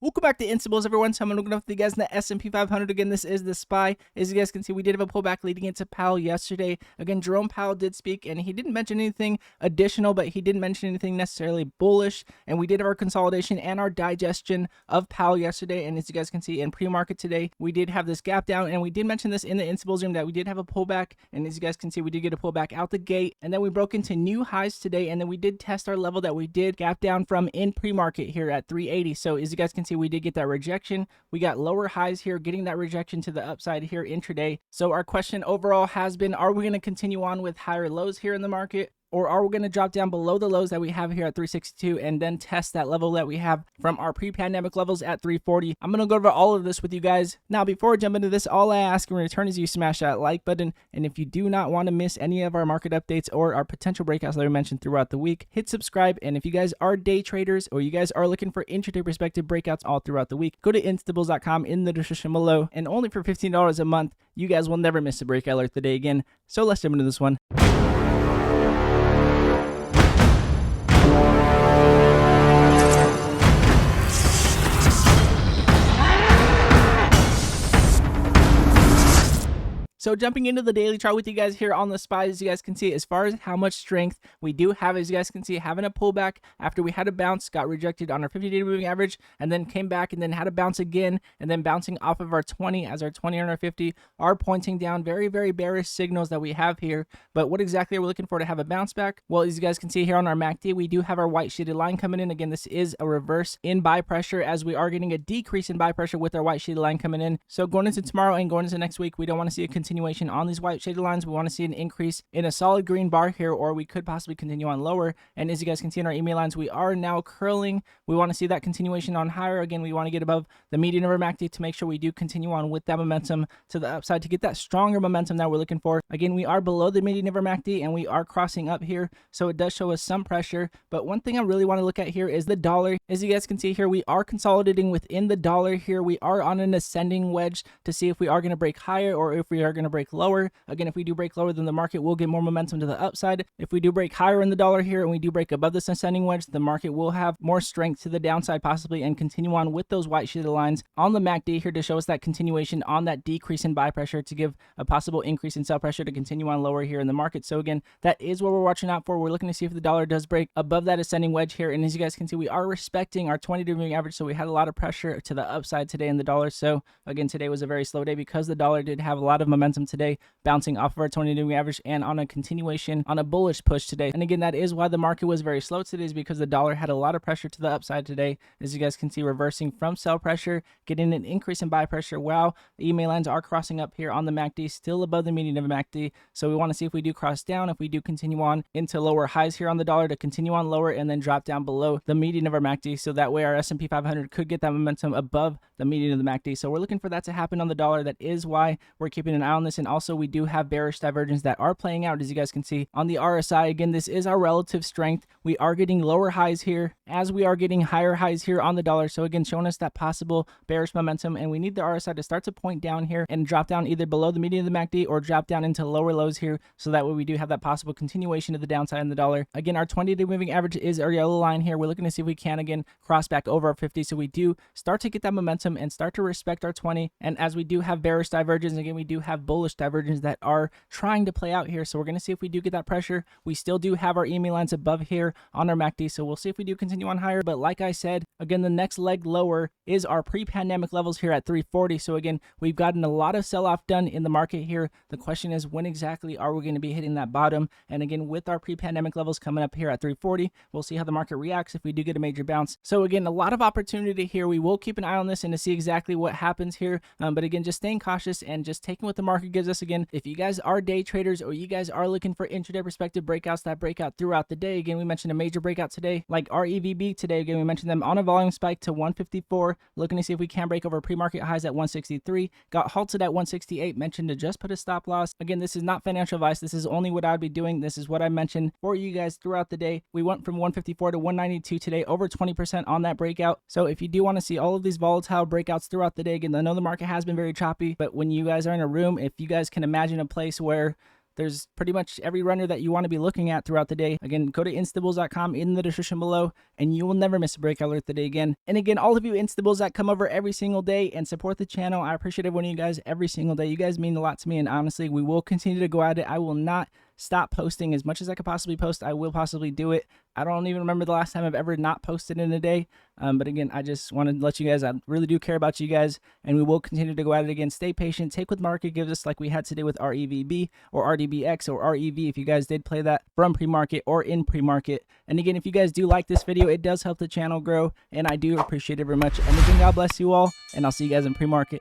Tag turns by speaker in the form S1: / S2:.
S1: Welcome back to Instables, everyone. So I'm looking up with you guys in the S&P 500. Again, this is the SPY. As you guys can see, we did have a pullback leading into Powell yesterday. Again, Jerome Powell did speak, and he didn't mention anything additional, but he didn't mention anything necessarily bullish. And we did have our consolidation and our digestion of Powell yesterday. And as you guys can see in pre-market today, we did have this gap down, and we did mention this in the Instables room that we did have a pullback. And as you guys can see, we did get a pullback out the gate, and then we broke into new highs today. And then we did test our level that we did gap down from in pre-market here at 380. So as you guys can see, we did get that rejection. We got lower highs here, getting that rejection to the upside here intraday. So our question overall has been, are we going to continue on with higher lows here in the market? Or are we going to drop down below the lows that we have here at 362 and then test that level that we have from our pre-pandemic levels at 340? I'm going to go over all of this with you guys. Now, before we jump into this, all I ask in return is you smash that like button. And if you do not want to miss any of our market updates or our potential breakouts that we mentioned throughout the week, hit subscribe. And if you guys are day traders or you guys are looking for intraday perspective breakouts all throughout the week, go to instables.com in the description below. And only for $15 a month, you guys will never miss a breakout alert today again. So let's jump into this one. So jumping into the daily chart with you guys here on the SPY, as you guys can see, as far as how much strength we do have, as you guys can see, having a pullback after we had a bounce, got rejected on our 50-day moving average, and then came back and then had a bounce again, and then bouncing off of our 20 as our 20 and our 50 are pointing down. Very, very bearish signals that we have here. But what exactly are we looking for to have a bounce back? Well, as you guys can see here on our MACD, we do have our white shaded line coming in. Again, this is a reverse in buy pressure, as we are getting a decrease in buy pressure with our white shaded line coming in. So going into tomorrow and going into next week, we don't want to see a continuation on these white shaded lines. We want to see an increase in a solid green bar here, or we could possibly continue on lower. And as you guys can see in our email lines, we are now curling. We want to see that continuation on higher. Again, we want to get above the median of our MACD to make sure we do continue on with that momentum to the upside to get that stronger momentum that we're looking for. Again, we are below the median of our MACD and we are crossing up here, so it does show us some pressure. But one thing I really want to look at here is the dollar. As you guys can see here, we are consolidating within the dollar here. We are on an ascending wedge to see if we are going to break higher or if we are going to break lower. Again, if we do break lower, then the market will get more momentum to the upside. If we do break higher in the dollar here and we do break above this ascending wedge, the market will have more strength to the downside possibly and continue on with those white shaded lines on the MACD here to show us that continuation on that decrease in buy pressure to give a possible increase in sell pressure to continue on lower here in the market. So again, that is what we're watching out for. We're looking to see if the dollar does break above that ascending wedge here. And as you guys can see, we are respecting our 20-day moving average. So we had a lot of pressure to the upside today in the dollar. So again, today was a very slow day because the dollar did have a lot of momentum today, bouncing off of our 20-day moving average and on a continuation on a bullish push today. And again, that is why the market was very slow today, is because the dollar had a lot of pressure to the upside today. As you guys can see, reversing from sell pressure, getting an increase in buy pressure. Wow, the EMA lines are crossing up here on the MACD, still above the median of MACD. So we want to see if we do cross down, if we do continue on into lower highs here on the dollar, to continue on lower and then drop down below the median of our MACD. So that way our S&P 500 could get that momentum above the median of the MACD. So we're looking for that to happen on the dollar. That is why we're keeping an eye on this. And also we do have bearish divergence that are playing out, as you guys can see on the RSI. Again, this is our relative strength. We are getting lower highs here as we are getting higher highs here on the dollar. So again, showing us that possible bearish momentum, and we need the RSI to start to point down here and drop down either below the median of the MACD or drop down into lower lows here, so that way we do have that possible continuation of the downside in the dollar. Again, our 20-day moving average is our yellow line here. We're looking to see if we can again cross back over our 50, so we do start to get that momentum and start to respect our 20. And as we do have bearish divergence, again, we do have bullish divergence that are trying to play out here. So we're going to see if we do get that pressure. We still do have our EMA lines above here on our MACD, so we'll see if we do continue on higher. But like I said, again, the next leg lower is our pre-pandemic levels here at 340. So again, we've gotten a lot of sell-off done in the market here. The question is, when exactly are we going to be hitting that bottom? And again, with our pre-pandemic levels coming up here at 340, we'll see how the market reacts if we do get a major bounce. So again, a lot of opportunity here. We will keep an eye on this and to see exactly what happens here. But again, just staying cautious and just taking what the market gives us. Again, if you guys are day traders or you guys are looking for intraday perspective breakouts that break out throughout the day, again, we mentioned a major breakout today, like REVB today. Again, we mentioned them on a volume spike to 154, looking to see if we can break over pre-market highs at 163, got halted at 168, mentioned to just put a stop loss. Again, this is not financial advice. This is only what I'd be doing. This is what I mentioned for you guys throughout the day. We went from 154 to 192 today, over 20% on that breakout. So if you do want to see all of these volatile breakouts throughout the day, again, I know the market has been very choppy, but when you guys are in a room, if you guys can imagine a place where There's pretty much every runner that you want to be looking at throughout the day. Again, go to instabills.com in the description below, and you will never miss a breakout alert the day again. And again, all of you instabills that come over every single day and support the channel, I appreciate every one of you guys every single day. You guys mean a lot to me, and honestly, we will continue to go at it. I will not stop posting as much as I could possibly post. I will possibly do it. I don't even remember the last time I've ever not posted in a day. But again, I just wanted to let you guys, I really do care about you guys, and we will continue to go at it again. Stay patient. Take what the market gives us, like we had today with REVB or RDBX or REV, if you guys did play that from pre-market or in pre-market. And again, if you guys do like this video, it does help the channel grow, and I do appreciate it very much. And again, God bless you all, and I'll see you guys in pre-market.